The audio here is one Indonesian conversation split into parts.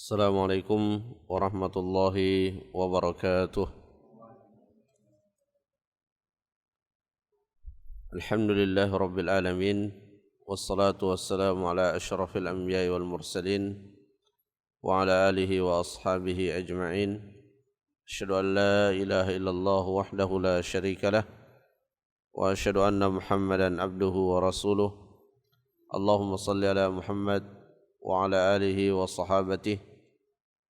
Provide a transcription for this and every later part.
Assalamualaikum warahmatullahi wabarakatuh. Alhamdulillahi rabbil alamin. Wassalatu wassalamu ala ashrafil anbiya'i wal mursalin wa ala alihi wa ashabihi ajma'in. Asyhadu an la ilaha illallah wahdahu la syarika lah wa asyhadu anna Muhammadan abduhu wa rasuluh. Allahumma salli ala Muhammad wa ala alihi wa sahabatihi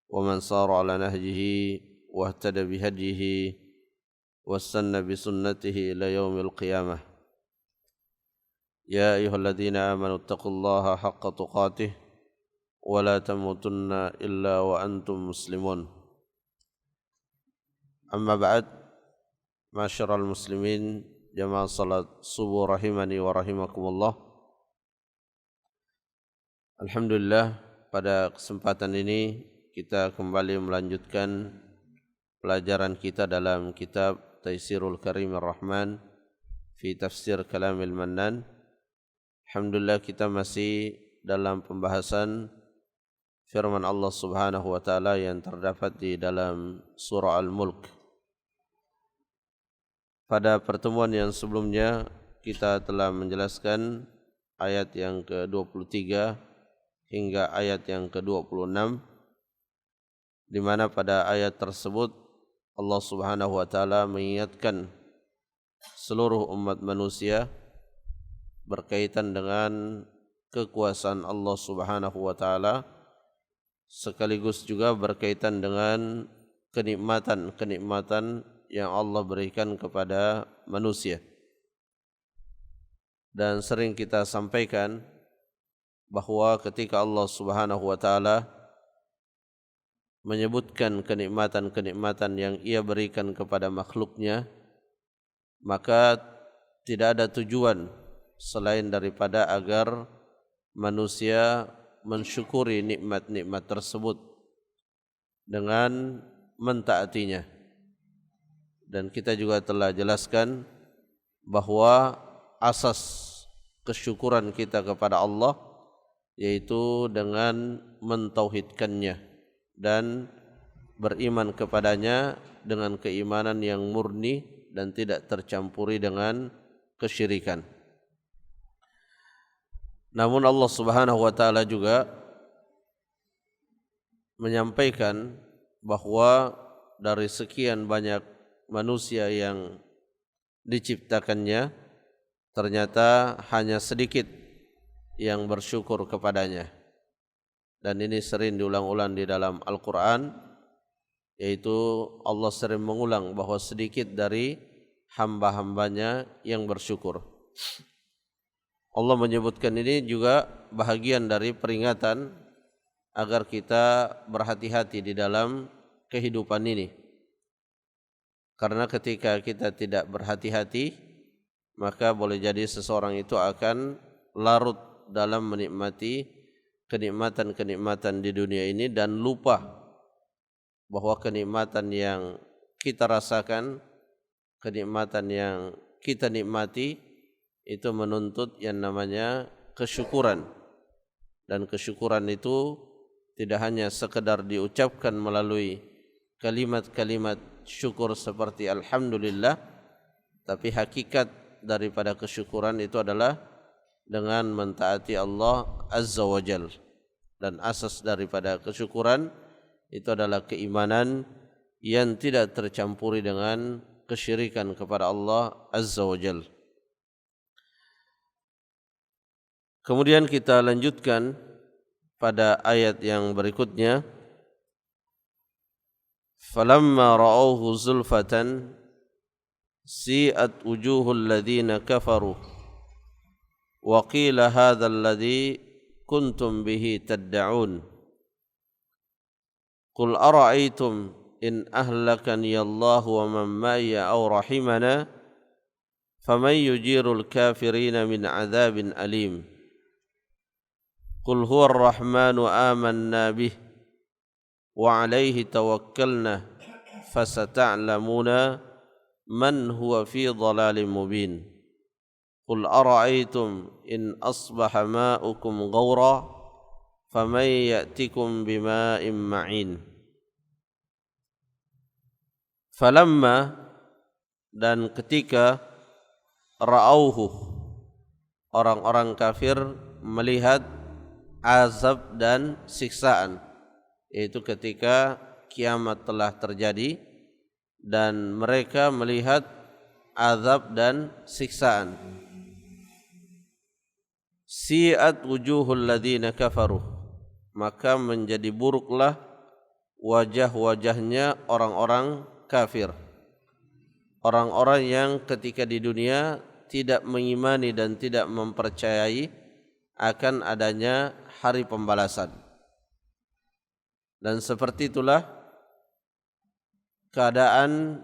wa man sara ala nahjihi wa ihtada bihadihi wa sanna bisunnatihi ila yaumil qiyamah. Ya ayyuhalladzina amanu taqullaha haqqa tuqatih wa la tamutunna illa wa antum muslimun. Amma ba'd, ma'asyiral muslimin, jamaah salat subuh rahimani wa rahimakumullah. Alhamdulillah, pada kesempatan ini kita kembali melanjutkan pelajaran kita dalam kitab Taisirul Karimir Rahman fi Tafsir Kalamil Mannan. Alhamdulillah, kita masih dalam pembahasan firman Allah Subhanahu wa taala yang terdapat di dalam surah Al-Mulk. Pada pertemuan yang sebelumnya kita telah menjelaskan ayat yang ke-23 hingga ayat yang ke-26, di mana pada ayat tersebut Allah Subhanahu wa taala mengingatkan seluruh umat manusia berkaitan dengan kekuasaan Allah Subhanahu wa taala, sekaligus juga berkaitan dengan kenikmatan-kenikmatan yang Allah berikan kepada manusia. Dan sering kita sampaikan bahwa ketika Allah Subhanahu wa taala menyebutkan kenikmatan-kenikmatan yang Ia berikan kepada makhluknya, maka tidak ada tujuan selain daripada agar manusia mensyukuri nikmat-nikmat tersebut dengan mentaatinya. Dan kita juga telah jelaskan bahwa asas kesyukuran kita kepada Allah yaitu dengan mentauhidkannya dan beriman kepadanya dengan keimanan yang murni dan tidak tercampuri dengan kesyirikan. Namun Allah Subhanahu wa taala juga menyampaikan bahwa dari sekian banyak manusia yang diciptakannya, ternyata hanya sedikit yang bersyukur kepadanya. Dan ini sering diulang-ulang di dalam Al-Quran, yaitu Allah sering mengulang bahwa sedikit dari hamba-hambanya yang bersyukur. Allah menyebutkan ini juga bahagian dari peringatan agar kita berhati-hati di dalam kehidupan ini. Karena ketika kita tidak berhati-hati, maka boleh jadi seseorang itu akan larut dalam menikmati kenikmatan-kenikmatan di dunia ini dan lupa bahwa kenikmatan yang kita rasakan, kenikmatan yang kita nikmati itu menuntut yang namanya kesyukuran. Dan kesyukuran itu tidak hanya sekedar diucapkan melalui kalimat-kalimat syukur seperti alhamdulillah, tapi hakikat daripada kesyukuran itu adalah dengan mentaati Allah Azza wa Jal. Dan asas daripada kesyukuran itu adalah keimanan yang tidak tercampuri dengan kesyirikan kepada Allah Azza wa Jal. Kemudian kita lanjutkan pada ayat yang berikutnya. Falamma ra'awhu zulfatan si'at wujuhul ladzina kafaru wa qila hadzal ladzi kuntum bihi tad'un qul ara'aytum in ahlakani Allah wa man ma'iya aw rahimana faman yujirul kafirina min 'adzabin alim qul huwa ar-rahmanu amanna bih wa 'alaihi tawakkalna fasata'lamuna man huwa fi dhalalin mubin qul ara'aytum in asbaha ma'ukum ghawra faman ya'tikum bima'in ma'in. Falamma, dan ketika ra'auhu, orang-orang kafir melihat azab dan siksaan, yaitu ketika kiamat telah terjadi dan mereka melihat azab dan siksaan. Si'at wujuhul ladzina kafaru, maka menjadi buruklah wajah-wajahnya orang-orang kafir, orang-orang yang ketika di dunia tidak mengimani dan tidak mempercayai akan adanya hari pembalasan. Dan seperti itulah keadaan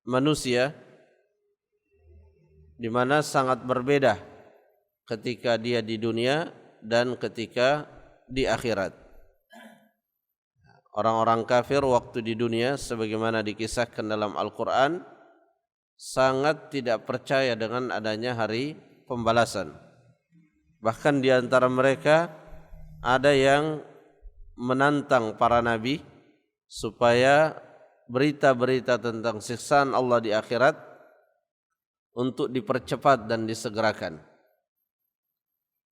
manusia, di mana sangat berbeda ketika dia di dunia dan ketika di akhirat. Orang-orang kafir waktu di dunia, sebagaimana dikisahkan dalam Al-Quran, sangat tidak percaya dengan adanya hari pembalasan. Bahkan di antara mereka ada yang menantang para nabi supaya berita-berita tentang siksaan Allah di akhirat untuk dipercepat dan disegerakan.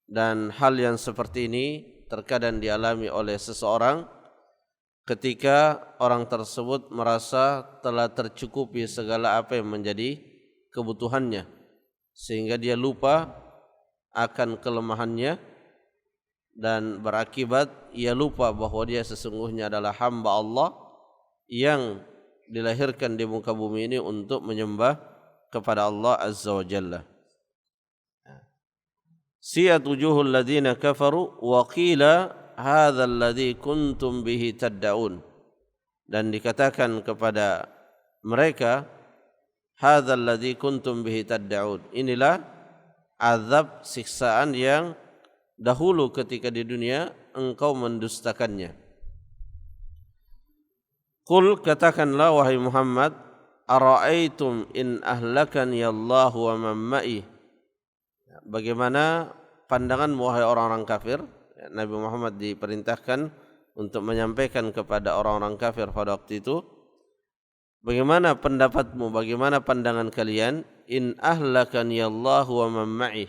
Dan hal yang seperti ini terkadang dialami oleh seseorang ketika orang tersebut merasa telah tercukupi segala apa yang menjadi kebutuhannya, sehingga dia lupa akan kelemahannya, dan berakibat ia lupa bahwa dia sesungguhnya adalah hamba Allah yang dilahirkan di muka bumi ini untuk menyembah kepada Allah Azza wa Jalla. Siyat wujuhul ladzina kafaru wa qila hadzal ladzi kuntum bihi tad'un, dan dikatakan kepada mereka hadzal ladzi kuntum bihi tad'un, inilah azab siksaan yang dahulu ketika di dunia engkau mendustakannya. Qul, katakanlah wahai Muhammad, ara'aitum in ahlakani Allah wa man ma'i, bagaimana pandangan wahai orang-orang kafir. Nabi Muhammad diperintahkan untuk menyampaikan kepada orang-orang kafir pada waktu itu, bagaimana pendapatmu, bagaimana pandangan kalian, in ahlakani Allah wa man ma'i,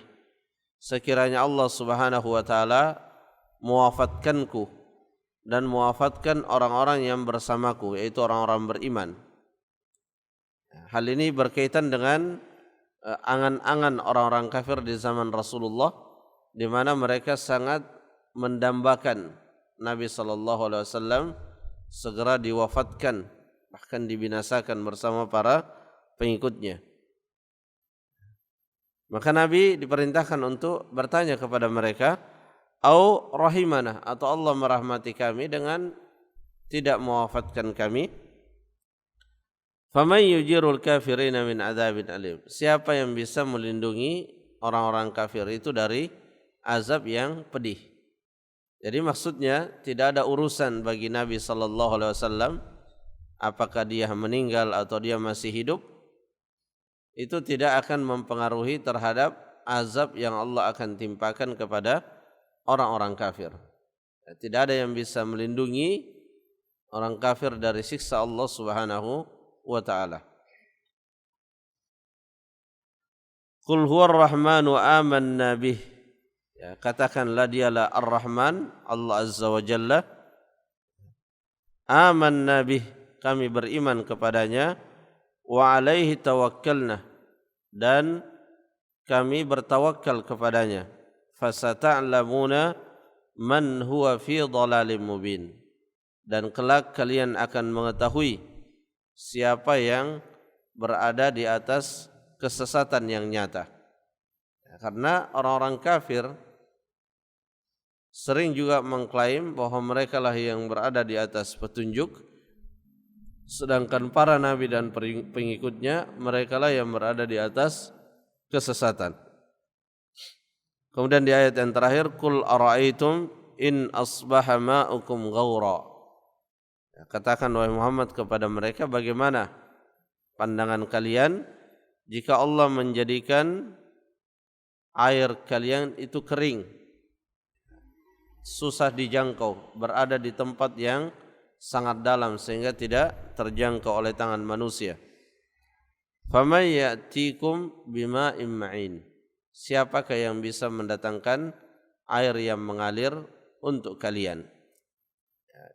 sekiranya Allah Subhanahu wa taala mewafatkanku dan mewafatkan orang-orang yang bersamaku, yaitu orang-orang beriman. Hal ini berkaitan dengan angan-angan orang-orang kafir di zaman Rasulullah, di mana mereka sangat mendambakan Nabi sallallahu alaihi wasallam segera diwafatkan, bahkan dibinasakan bersama para pengikutnya. Maka Nabi diperintahkan untuk bertanya kepada mereka, au rahimana, atau Allah merahmati kami dengan tidak mewafatkan kami. Faman yujirul kafirina min adzabin alim, siapa yang bisa melindungi orang-orang kafir itu dari azab yang pedih. Jadi maksudnya tidak ada urusan bagi Nabi sallallahu alaihi wasallam apakah dia meninggal atau dia masih hidup, itu tidak akan mempengaruhi terhadap azab yang Allah akan timpakan kepada orang-orang kafir. Tidak ada yang bisa melindungi orang kafir dari siksa Allah Subhanahu wa ta'ala. Qul huwar rahmanu amanna bih, ya, katakanlah dialah Ar-Rahman, Allah Azza wa Jalla. Amanna bih, kami beriman kepadanya. Wa alaihi tawakkalna, dan kami bertawakal kepadanya. Fasata'lamuna man huwa fi dhalalim mubin, dan kelak kalian akan mengetahui siapa yang berada di atas kesesatan yang nyata. Karena orang-orang kafir sering juga mengklaim bahwa mereka lah yang berada di atas petunjuk, sedangkan para nabi dan pengikutnya mereka lah yang berada di atas kesesatan. Kemudian di ayat yang terakhir, qul ara'aitum in asbaha ma'ukum ghaura, katakan wahai Muhammad kepada mereka, bagaimana pandangan kalian jika Allah menjadikan air kalian itu kering susah dijangkau, berada di tempat yang sangat dalam sehingga tidak terjangkau oleh tangan manusia. Faman ya'tikum bima'in ma'in. Siapakah yang bisa mendatangkan air yang mengalir untuk kalian?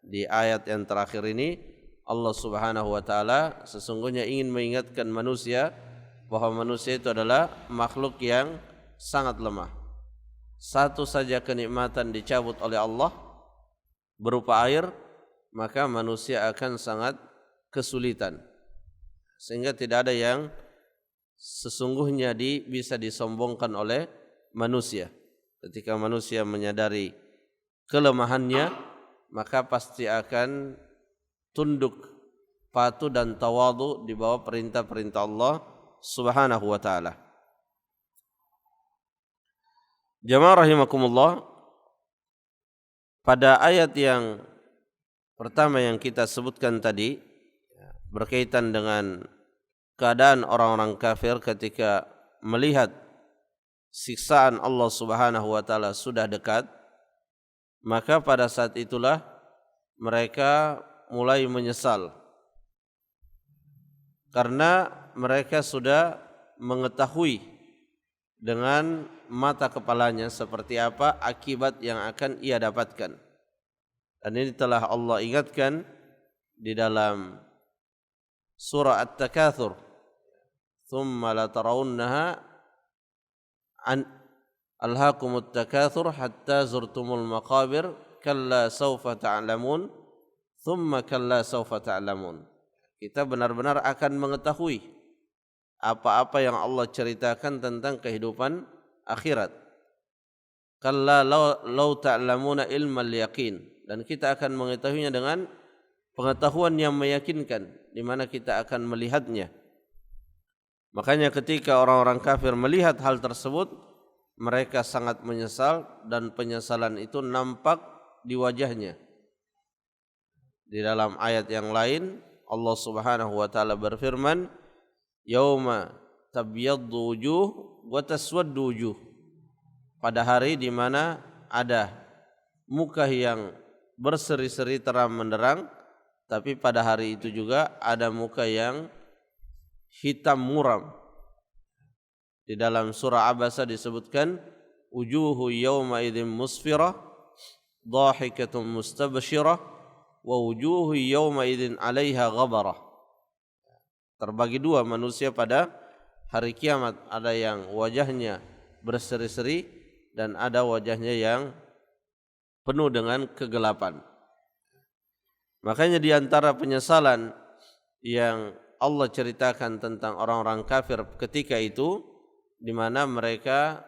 Di ayat yang terakhir ini Allah Subhanahu wa taala sesungguhnya ingin mengingatkan manusia bahwa manusia itu adalah makhluk yang sangat lemah. Satu saja kenikmatan dicabut oleh Allah berupa air, maka manusia akan sangat kesulitan. Sehingga tidak ada yang sesungguhnya bisa disombongkan oleh manusia. Ketika manusia menyadari kelemahannya, maka pasti akan tunduk, patuh dan tawadhu di bawah perintah-perintah Allah Subhanahu wa taala. Jamaah rahimakumullah, pada ayat yang pertama yang kita sebutkan tadi berkaitan dengan keadaan orang-orang kafir ketika melihat siksaan Allah Subhanahu wa taala sudah dekat, maka pada saat itulah mereka mulai menyesal karena mereka sudah mengetahui dengan mata kepalanya seperti apa akibat yang akan ia dapatkan. Dan ini telah Allah ingatkan di dalam surah At-Takatsur, "Tsumma latarawunnaha an alhaakumut takatsur hatta zurtumul maqabir kalla sawfa ta'lamun tsumma kalla sawfa ta'lamun." Kita benar-benar akan mengetahui apa-apa yang Allah ceritakan tentang kehidupan akhirat. Kalla law ta'lamuna ilmal yaqin, dan kita akan mengetahuinya dengan pengetahuan yang meyakinkan, di mana kita akan melihatnya. Makanya ketika orang-orang kafir melihat hal tersebut, mereka sangat menyesal dan penyesalan itu nampak di wajahnya. Di dalam ayat yang lain Allah Subhanahu wa taala berfirman, "Yauma tabyaddu wujuh wa taswaddu wujuh." Pada hari di mana ada muka yang berseri-seri terang menderang, tapi pada hari itu juga ada muka yang hitam muram. Di dalam surah Abasa disebutkan, "Wujuhu yawma idzin musfirah, dhahikatun mustabshirah, wa wujuhu yawma idzin 'alaiha ghabarah." Terbagi dua manusia pada hari kiamat, ada yang wajahnya berseri-seri dan ada wajahnya yang penuh dengan kegelapan. Makanya di antara penyesalan yang Allah ceritakan tentang orang-orang kafir ketika itu, di mana mereka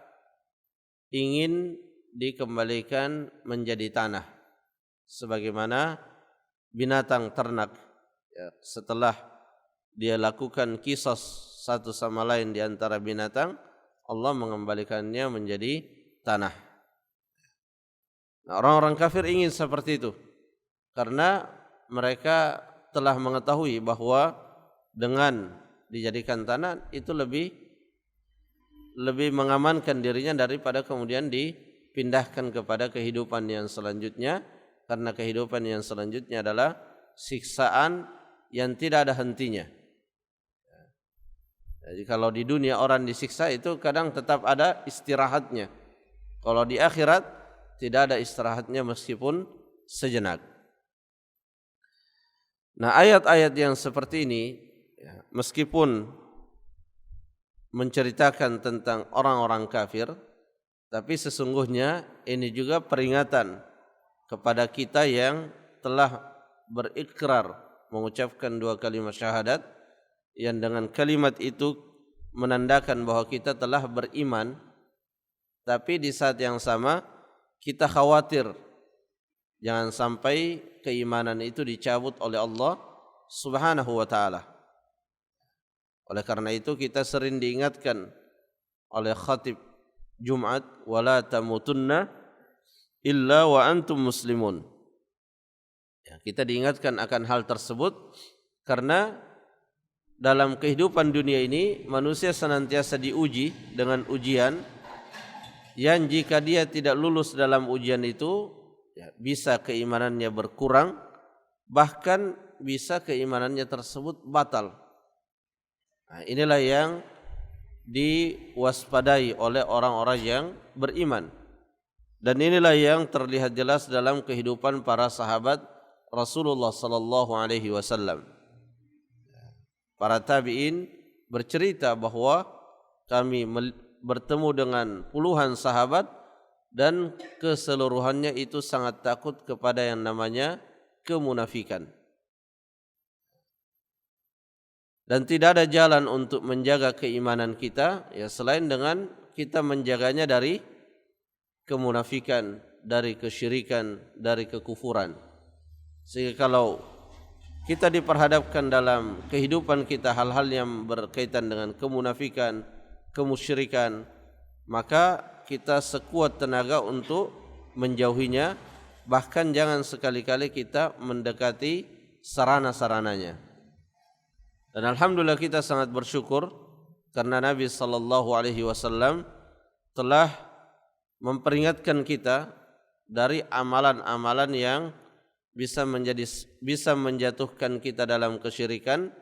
ingin dikembalikan menjadi tanah sebagaimana binatang ternak. Setelah dia lakukan kisos satu sama lain di antara binatang, Allah mengembalikannya menjadi tanah. Nah, orang-orang kafir ingin seperti itu karena mereka telah mengetahui bahwa dengan dijadikan tanah itu lebih mengamankan dirinya daripada kemudian dipindahkan kepada kehidupan yang selanjutnya, karena kehidupan yang selanjutnya adalah siksaan yang tidak ada hentinya. Jadi kalau di dunia orang disiksa itu kadang tetap ada istirahatnya. Kalau di akhirat tidak ada istirahatnya meskipun sejenak. Nah, ayat-ayat yang seperti ini meskipun menceritakan tentang orang-orang kafir, tapi sesungguhnya ini juga peringatan kepada kita yang telah berikrar mengucapkan dua kalimat syahadat, yang dengan kalimat itu menandakan bahwa kita telah beriman, tapi di saat yang sama kita khawatir jangan sampai keimanan itu dicabut oleh Allah Subhanahu wa taala. Oleh karena itu kita sering diingatkan oleh khatib Jumat, wala tamutunna illa wa antum muslimun. Ya, kita diingatkan akan hal tersebut karena dalam kehidupan dunia ini manusia senantiasa diuji dengan ujian yang jika dia tidak lulus dalam ujian itu, Ya, bisa keimanannya berkurang, bahkan bisa keimanannya tersebut batal. Nah, inilah yang diwaspadai oleh orang-orang yang beriman. Dan inilah yang terlihat jelas dalam kehidupan para sahabat Rasulullah sallallahu alaihi wasallam. Para tabi'in bercerita bahwa kami bertemu dengan puluhan sahabat dan keseluruhannya itu sangat takut kepada yang namanya kemunafikan. Dan tidak ada jalan untuk menjaga keimanan kita ya selain dengan kita menjaganya dari kemunafikan, dari kesyirikan, dari kekufuran. Sehingga kalau kita diperhadapkan dalam kehidupan kita hal-hal yang berkaitan dengan kemunafikan, kemusyrikan, maka kita sekuat tenaga untuk menjauhinya, bahkan jangan sekali-kali kita mendekati sarana-sarananya. Dan alhamdulillah kita sangat bersyukur karena Nabi sallallahu alaihi wasallam telah memperingatkan kita dari amalan-amalan yang bisa menjatuhkan kita dalam kesyirikan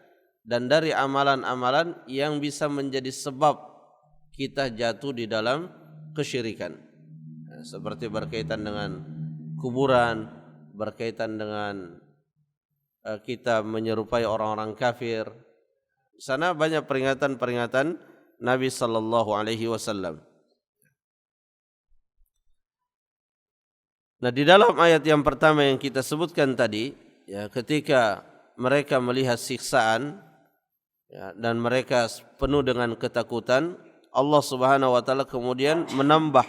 dan dari amalan-amalan yang bisa menjadi sebab kita jatuh di dalam kesyirikan. Seperti berkaitan dengan kuburan, berkaitan dengan kita menyerupai orang-orang kafir. Sana banyak peringatan-peringatan Nabi sallallahu alaihi wasallam. Nah, di dalam ayat yang pertama yang kita sebutkan tadi, ya, ketika mereka melihat siksaan ya, dan mereka penuh dengan ketakutan, Allah Subhanahu wa taala kemudian menambah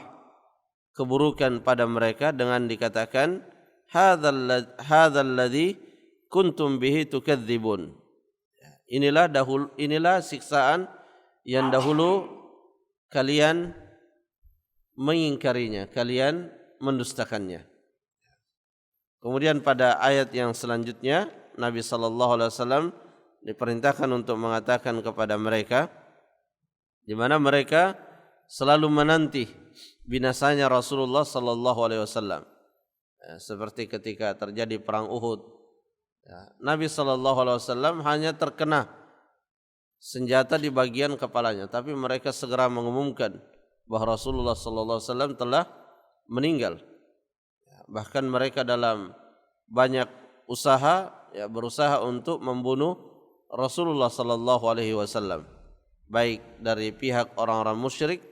keburukan pada mereka dengan dikatakan hadzal ladzi kuntum bihi tukadzibun. Inilah siksaan yang dahulu kalian mengingkarinya, kalian mendustakannya. Kemudian pada ayat yang selanjutnya Nabi sallallahu alaihi wasallam diperintahkan untuk mengatakan kepada mereka di mana mereka selalu menanti binasanya Rasulullah sallallahu alaihi wasallam. Seperti ketika terjadi perang Uhud, Nabi sallallahu alaihi wasallam hanya terkena senjata di bagian kepalanya, tapi mereka segera mengumumkan bahwa Rasulullah sallallahu alaihi wasallam telah meninggal. Bahkan mereka dalam banyak usaha berusaha untuk membunuh Rasulullah sallallahu alaihi wasallam, baik dari pihak orang-orang musyrik,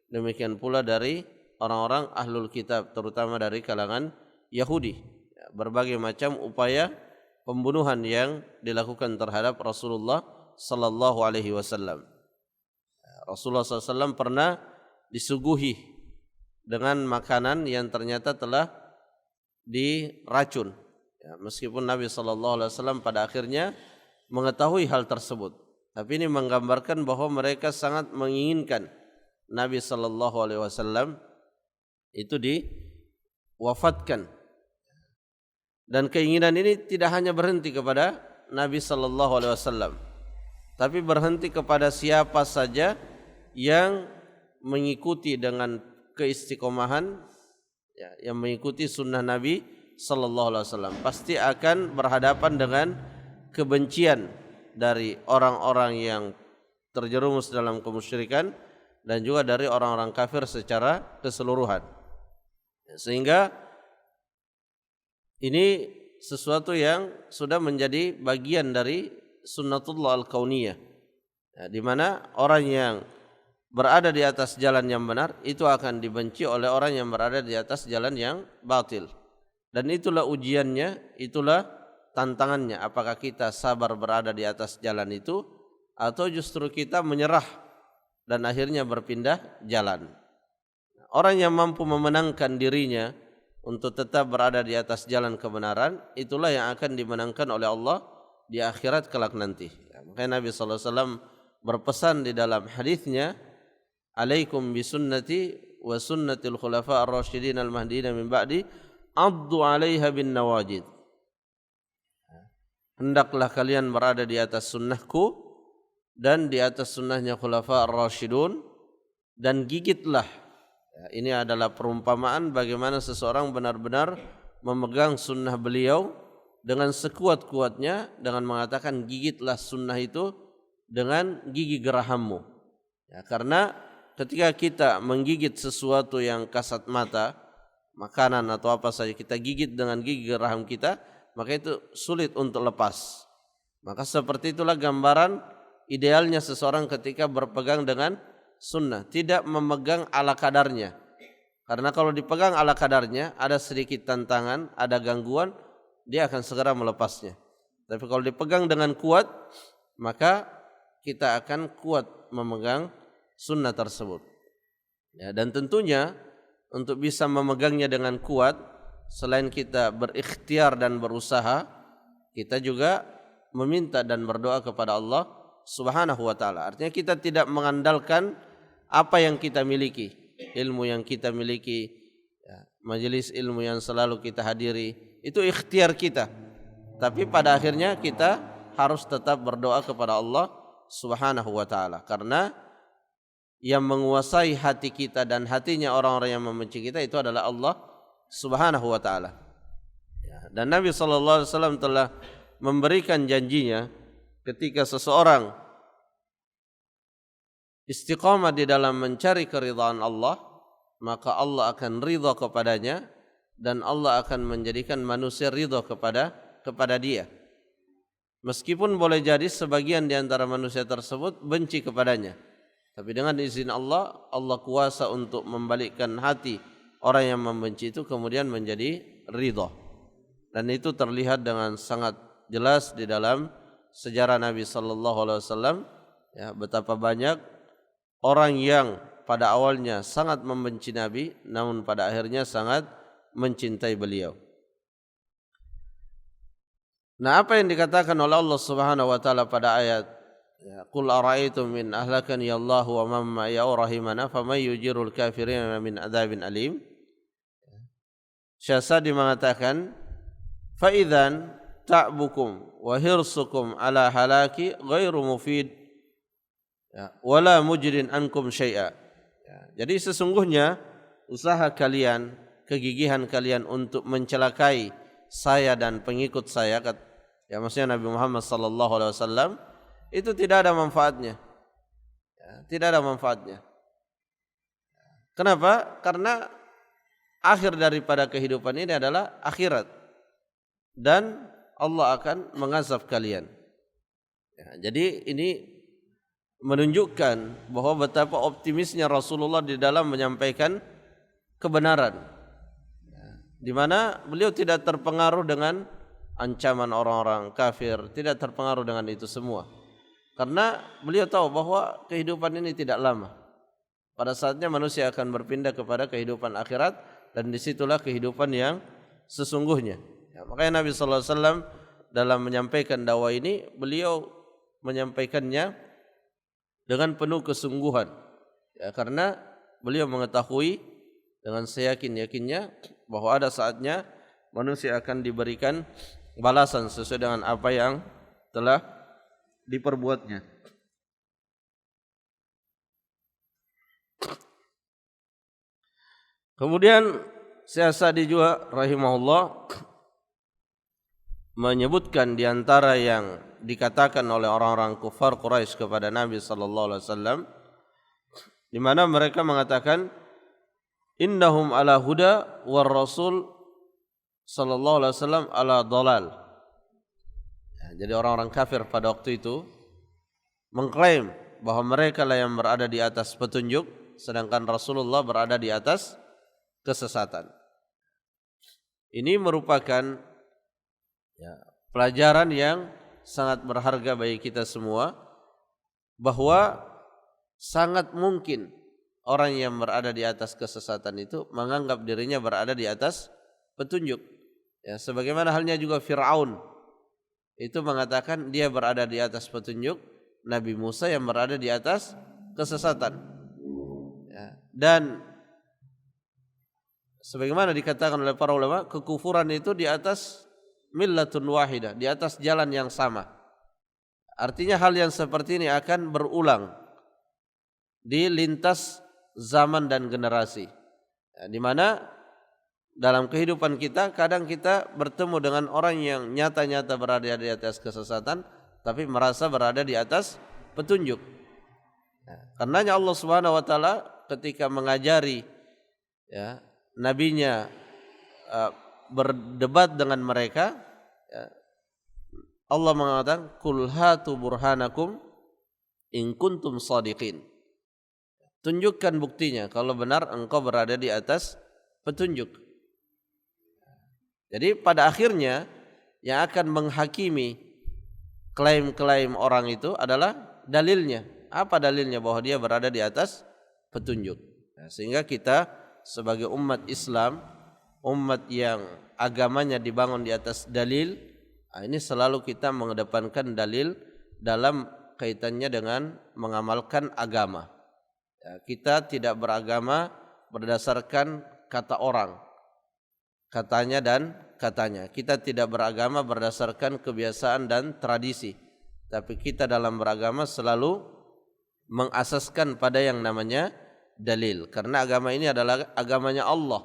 demikian pula dari orang-orang ahlul kitab, terutama dari kalangan Yahudi. Berbagai macam upaya pembunuhan yang dilakukan terhadap Rasulullah sallallahu alaihi wasallam. Rasulullah sallallahu alaihi wasallam pernah disuguhi dengan makanan yang ternyata telah diracun. Meskipun Nabi sallallahu alaihi wasallam pada akhirnya mengetahui hal tersebut, tapi ini menggambarkan bahwa mereka sangat menginginkan Nabi sallallahu alaihi wasallam itu diwafatkan. Dan keinginan ini tidak hanya berhenti kepada Nabi sallallahu alaihi wasallam, tapi berhenti kepada siapa saja yang mengikuti dengan keistiqomahan yang mengikuti sunnah Nabi sallallahu alaihi wasallam, pasti akan berhadapan dengan kebencian dari orang-orang yang terjerumus dalam kemusyrikan dan juga dari orang-orang kafir secara keseluruhan. Sehingga ini sesuatu yang sudah menjadi bagian dari sunnatullah al-kauniyah, di mana orang yang berada di atas jalan yang benar itu akan dibenci oleh orang yang berada di atas jalan yang batil. Dan itulah ujiannya, itulah tantangannya, apakah kita sabar berada di atas jalan itu atau justru kita menyerah dan akhirnya berpindah jalan. Orang yang mampu memenangkan dirinya untuk tetap berada di atas jalan kebenaran, itulah yang akan dimenangkan oleh Allah di akhirat kelak nanti. Makanya Nabi sallallahu alaihi wasallam berpesan di dalam hadisnya, "Alaikum bisunnati wa sunnatil khulafa ar-rasyidin al-mahdiyyin min ba'di, addu 'alaiha bin nawajid." Hendaklah kalian berada di atas sunnahku dan di atas sunnahnya khulafa ar-rasyidun, dan gigitlah. Ini adalah perumpamaan bagaimana seseorang benar-benar memegang sunnah beliau dengan sekuat-kuatnya dengan mengatakan gigitlah sunnah itu dengan gigi gerahammu. Ya, karena ketika kita menggigit sesuatu yang kasat mata, makanan atau apa saja kita gigit dengan gigi geraham kita, maka itu sulit untuk lepas. Maka seperti itulah gambaran idealnya seseorang ketika berpegang dengan sunnah, tidak memegang ala kadarnya. Karena kalau dipegang ala kadarnya, ada sedikit tantangan, ada gangguan, dia akan segera melepasnya. Tapi kalau dipegang dengan kuat, maka kita akan kuat memegang sunnah tersebut. Ya, dan tentunya untuk bisa memegangnya dengan kuat, selain kita berikhtiar dan berusaha, kita juga meminta dan berdoa kepada Allah Subhanahu wa taala. Artinya kita tidak mengandalkan apa yang kita miliki, ilmu yang kita miliki, ya, majelis ilmu yang selalu kita hadiri, itu ikhtiar kita. Tapi pada akhirnya kita harus tetap berdoa kepada Allah Subhanahu wa taala, karena yang menguasai hati kita dan hatinya orang-orang yang membenci kita itu adalah Allah Subhanahu wa taala. Ya, dan Nabi sallallahu alaihi wasallam telah memberikan janjinya ketika seseorang istiqamah di dalam mencari keridhaan Allah, maka Allah akan ridha kepadanya dan Allah akan menjadikan manusia ridha kepada dia. Meskipun boleh jadi sebagian di antara manusia tersebut benci kepadanya, tapi dengan izin Allah, Allah kuasa untuk membalikkan hati orang yang membenci itu kemudian menjadi ridha. Dan itu terlihat dengan sangat jelas di dalam sejarah Nabi sallallahu alaihi wasallam, ya, betapa banyak orang yang pada awalnya sangat membenci Nabi namun pada akhirnya sangat mencintai beliau. Nah, apa yang dikatakan oleh Allah Subhanahu wa taala pada ayat, ya, qul ara'aytum min ahlakani Allahu wa man ma'a rahimana faman yujirul kafirina min adzabin alim. Syahsadi mengatakan, fa idzan ta'bukum wa hirsukum ala halaki ghairu mufid, ya, wala mujrin ankum syai'a. Ya, jadi sesungguhnya usaha kalian, kegigihan kalian untuk mencelakai saya dan pengikut saya, ya maksudnya Nabi Muhammad sallallahu alaihi wasallam, itu tidak ada manfaatnya. Ya, tidak ada manfaatnya. Kenapa? Karena akhir daripada kehidupan ini adalah akhirat dan Allah akan mengazab kalian. Ya, jadi ini menunjukkan bahwa betapa optimisnya Rasulullah di dalam menyampaikan kebenaran, ya, di mana beliau tidak terpengaruh dengan ancaman orang-orang kafir, tidak terpengaruh dengan itu semua. Karena beliau tahu bahwa kehidupan ini tidak lama. Pada saatnya manusia akan berpindah kepada kehidupan akhirat dan disitulah kehidupan yang sesungguhnya. Ya, makanya Nabi sallallahu alaihi wasallam dalam menyampaikan dakwah ini, beliau menyampaikannya dengan penuh kesungguhan. Ya, karena beliau mengetahui dengan seyakin-yakinnya bahwa ada saatnya manusia akan diberikan balasan sesuai dengan apa yang telah diperbuatnya. Kemudian Syekh Sa'di juga rahimahullah menyebutkan di antara yang dikatakan oleh orang-orang kufar Quraisy kepada Nabi sallallahu alaihi wasallam, di mana mereka mengatakan innahum ala huda war rasul sallallahu alaihi wasallam ala dhalal. Ya, jadi orang-orang kafir pada waktu itu mengklaim bahwa mereka lah yang berada di atas petunjuk, sedangkan Rasulullah berada di atas kesesatan. Ini merupakan, ya, pelajaran yang sangat berharga bagi kita semua, bahwa sangat mungkin orang yang berada di atas kesesatan itu menganggap dirinya berada di atas petunjuk. Ya, sebagaimana halnya juga Fir'aun itu mengatakan dia berada di atas petunjuk, Nabi Musa yang berada di atas kesesatan. Ya, dan sebagaimana dikatakan oleh para ulama, kekufuran itu di atas millatun wahidah, di atas jalan yang sama. Artinya hal yang seperti ini akan berulang di lintas zaman dan generasi, ya, di mana dalam kehidupan kita, kadang kita bertemu dengan orang yang nyata-nyata berada di atas kesesatan, tapi merasa berada di atas petunjuk. Karenanya Allah Subhanahu wa taala ketika mengajari ya, nabinya berdebat dengan mereka, ya, Allah mengatakan kul hatu burhanakum in kuntum shadiqin. Tunjukkan buktinya kalau benar engkau berada di atas petunjuk. Jadi pada akhirnya yang akan menghakimi klaim-klaim orang itu adalah dalilnya. Apa dalilnya bahwa dia berada di atas petunjuk? Nah, sehingga kita sebagai umat Islam, umat yang agamanya dibangun di atas dalil, ini selalu kita mengedepankan dalil dalam kaitannya dengan mengamalkan agama. Ya, kita tidak beragama berdasarkan kata orang, katanya dan katanya. Kita tidak beragama berdasarkan kebiasaan dan tradisi, tapi kita dalam beragama selalu mengasaskan pada yang namanya dalil. Karena agama ini adalah agamanya Allah.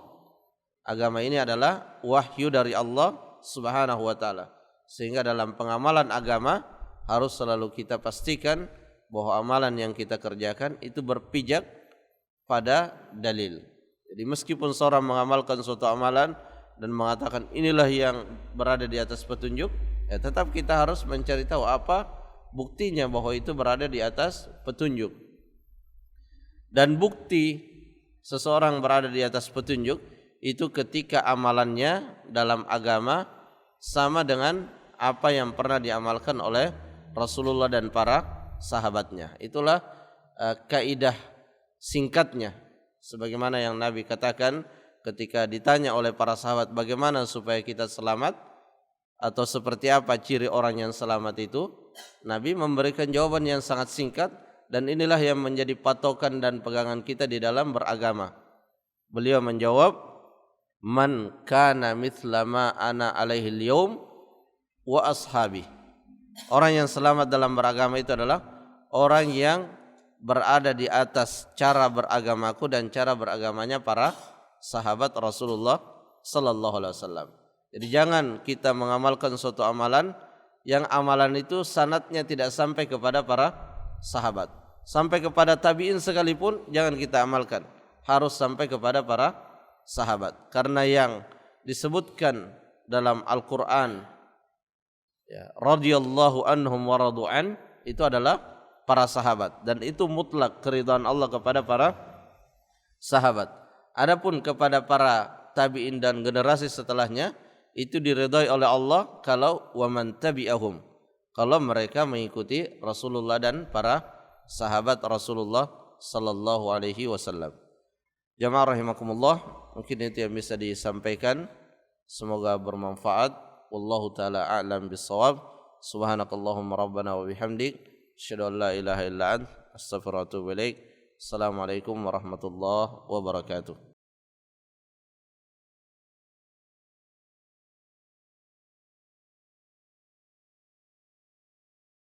Agama ini adalah wahyu dari Allah Subhanahu wa taala. Sehingga dalam pengamalan agama harus selalu kita pastikan bahwa amalan yang kita kerjakan itu berpijak pada dalil. Jadi meskipun seorang mengamalkan suatu amalan dan mengatakan inilah yang berada di atas petunjuk, ya tetap kita harus mencari tahu apa buktinya bahwa itu berada di atas petunjuk. Dan bukti seseorang berada di atas petunjuk itu ketika amalannya dalam agama sama dengan apa yang pernah diamalkan oleh Rasulullah dan para sahabatnya. Itulah kaidah singkatnya, sebagaimana yang Nabi katakan ketika ditanya oleh para sahabat bagaimana supaya kita selamat atau seperti apa ciri orang yang selamat itu, Nabi memberikan jawaban yang sangat singkat, dan inilah yang menjadi patokan dan pegangan kita di dalam beragama. Beliau menjawab, man kana mithla ma ana alaihi al-yawm wa ashabi. Orang yang selamat dalam beragama itu adalah orang yang berada di atas cara beragamaku dan cara beragamanya para sahabat Rasulullah sallallahu alaihi wasallam. Jadi jangan kita mengamalkan suatu amalan yang amalan itu sanadnya tidak sampai kepada para sahabat. Sampai kepada tabi'in sekalipun jangan kita amalkan. Harus sampai kepada para sahabat. Karena yang disebutkan dalam Al-Qur'an, ya, radhiyallahu anhum wa radu'an, itu adalah para sahabat, dan itu mutlak keridhaan Allah kepada para sahabat. Adapun kepada para tabi'in dan generasi setelahnya itu diridhai oleh Allah kalau wa man tabi'ahum, kalau mereka mengikuti Rasulullah dan para sahabat Rasulullah sallallahu alaihi wasallam. Jamaah rahimakumullah, mungkin itu yang bisa disampaikan, semoga bermanfaat. Wallahu taala a'lam bissawab. Subhanakallahumma rabbana wa bihamdik, asyhadu an la ilaha illa ant, astaghfiruka wa atubu ilaik. Assalamualaikum warahmatullahi wabarakatuh.